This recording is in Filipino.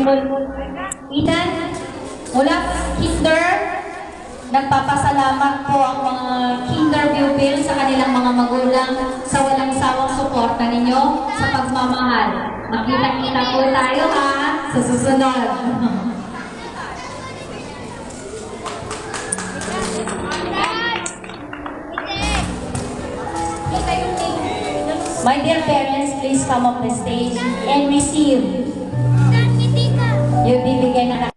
Ethan, mula kinder, nagpapasalamat po ang mga kinder pupil sa kanilang mga magulang sa walang sawang suporta ninyo sa pagmamahal. Makita-kita po tayo ha sa susunod. My dear parents, please come up the stage and receive yung bibigay na